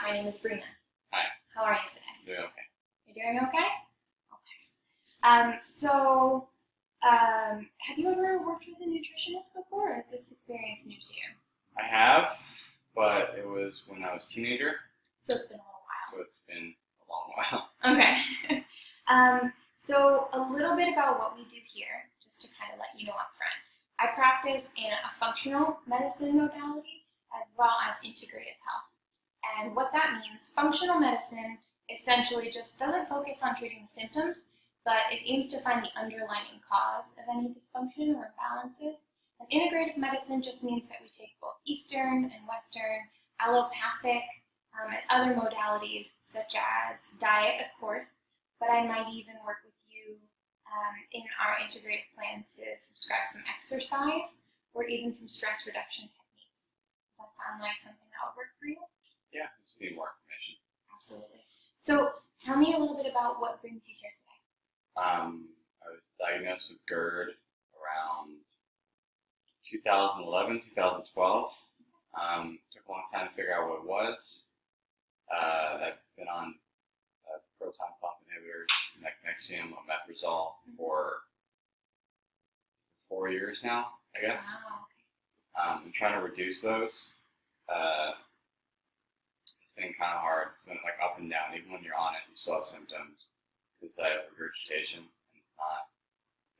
my name is Brina. Hi. How are you today? Doing okay. You're doing okay? Have you ever worked with a nutritionist before, or is this experience new to you? I have, but it was when I was a teenager, So it's been a little while. so it's been a long while. Okay. So a little bit about what we do here, just to kind of let you know up front. I practice in a functional medicine modality as well as integrative health. And what that means, functional medicine essentially just doesn't focus on treating the symptoms, but it aims to find the underlying cause of any dysfunction or imbalances. And integrative medicine just means that we take both Eastern and Western, allopathic, and other modalities such as diet, of course, but I might even work with you in our integrative plan to subscribe some exercise or even some stress reduction techniques. Does that sound like something that would work for you? Yeah, just need more information. Absolutely. So tell me a little bit about what brings you here today. I was diagnosed with GERD around 2011, 2012. Took a long time to figure out what it was. I've been on proton pump inhibitors, Nexium, omeprazole for 4 years now, I guess. Wow. I'm trying to reduce those. It's been kind of hard. It's been like up and down. Even when you're on it, you still have symptoms because I have regurgitation, and it's not.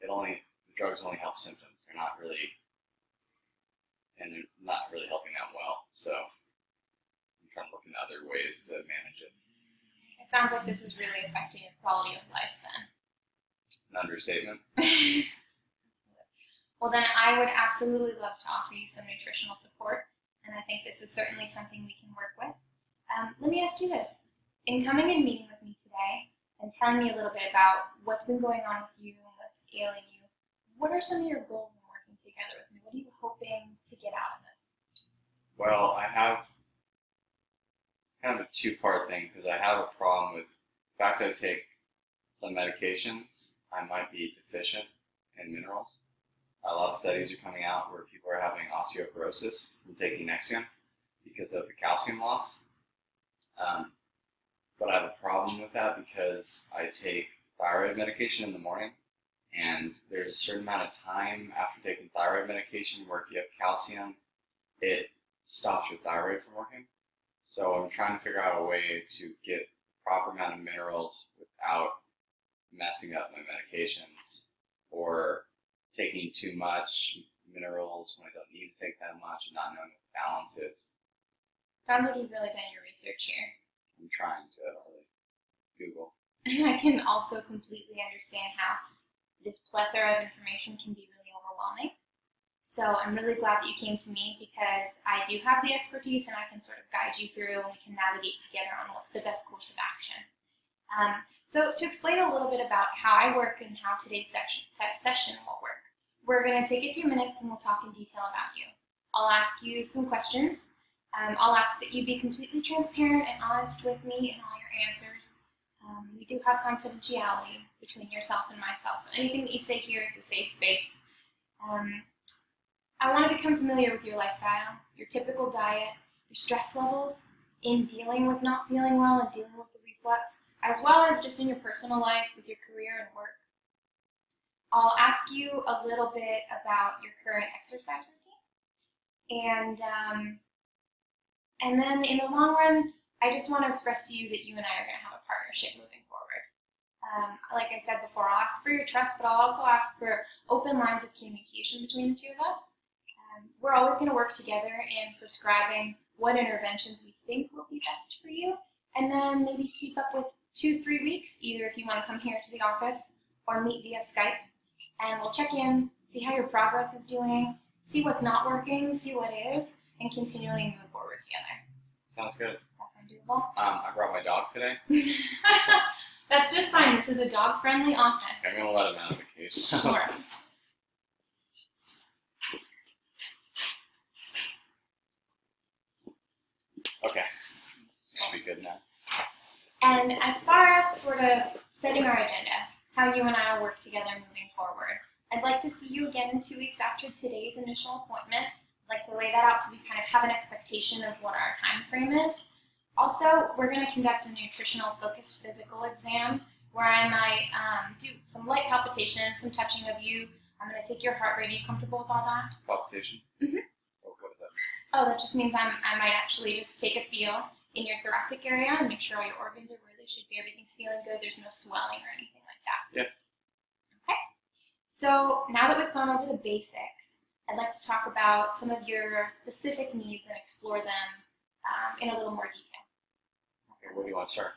The drugs only help symptoms. They're not really helping that well. So I'm trying to look into other ways to manage it. It sounds like this is really affecting your quality of life then. It's an understatement. Well, then I would absolutely love to offer you some nutritional support, and I think this is certainly something we can work with. Let me ask you this. In coming and meeting with me today and telling me a little bit about what's been going on with you and what's ailing you, what are some of your goals in working together with me? What are you hoping to get out of this? Well, it's kind of a two-part thing because I have a problem with the fact that I take some medications, I might be deficient in minerals. A lot of studies are coming out where people are having osteoporosis from taking Nexium because of the calcium loss. But I have a problem with that because I take thyroid medication in the morning, and there's a certain amount of time after taking thyroid medication where if you have calcium, it stops your thyroid from working. So I'm trying to figure out a way to get the proper amount of minerals without messing up my medications or taking too much minerals when I don't need to take that much and not knowing what the balance is. Sounds like you've really done your research here. I'm trying to really Google. I can also completely understand how this plethora of information can be really overwhelming. So I'm really glad that you came to me because I do have the expertise and I can sort of guide you through and we can navigate together on what's the best course of action. So to explain a little bit about how I work and how today's session will work, we're going to take a few minutes and we'll talk in detail about you. I'll ask you some questions. I'll ask that you be completely transparent and honest with me in all your answers. We do have confidentiality between yourself and myself, so anything that you say here is a safe space. I want to become familiar with your lifestyle, your typical diet, your stress levels in dealing with not feeling well and dealing with the reflux, as well as just in your personal life with your career and work. I'll ask you a little bit about your current exercise routine, and then in the long run, I just want to express to you that you and I are going to have a partnership moving forward. Like I said before, I'll ask for your trust, but I'll also ask for open lines of communication between the two of us. We're always going to work together in prescribing what interventions we think will be best for you, and then maybe keep up with 2-3 weeks, either if you want to come here to the office or meet via Skype, and we'll check in, see how your progress is doing, see what's not working, see what is, and continually move forward together. Sounds good. Does that sound doable? I brought my dog today. That's just fine. This is a dog-friendly office. I'm going to let him out of the cage. Sure. Okay. Should be good now. And as far as sort of setting our agenda, how you and I will work together moving forward, I'd like to see you again in 2 weeks after today's initial appointment. I'd like to lay that out so we kind of have an expectation of what our time frame is. Also, we're going to conduct a nutritional focused physical exam where I might do some light palpitations, some touching of you. I'm going to take your heart rate. Are you comfortable with all that? Palpitation? Mm-hmm. What does that Oh, that just means I might actually just take a feel in your thoracic area and make sure all your organs are where they should be. Everything's feeling good. There's no swelling or anything like that. Yep. Okay. So now that we've gone over the basics, I'd like to talk about some of your specific needs and explore them in a little more detail. mean? Okay, where do you want to start?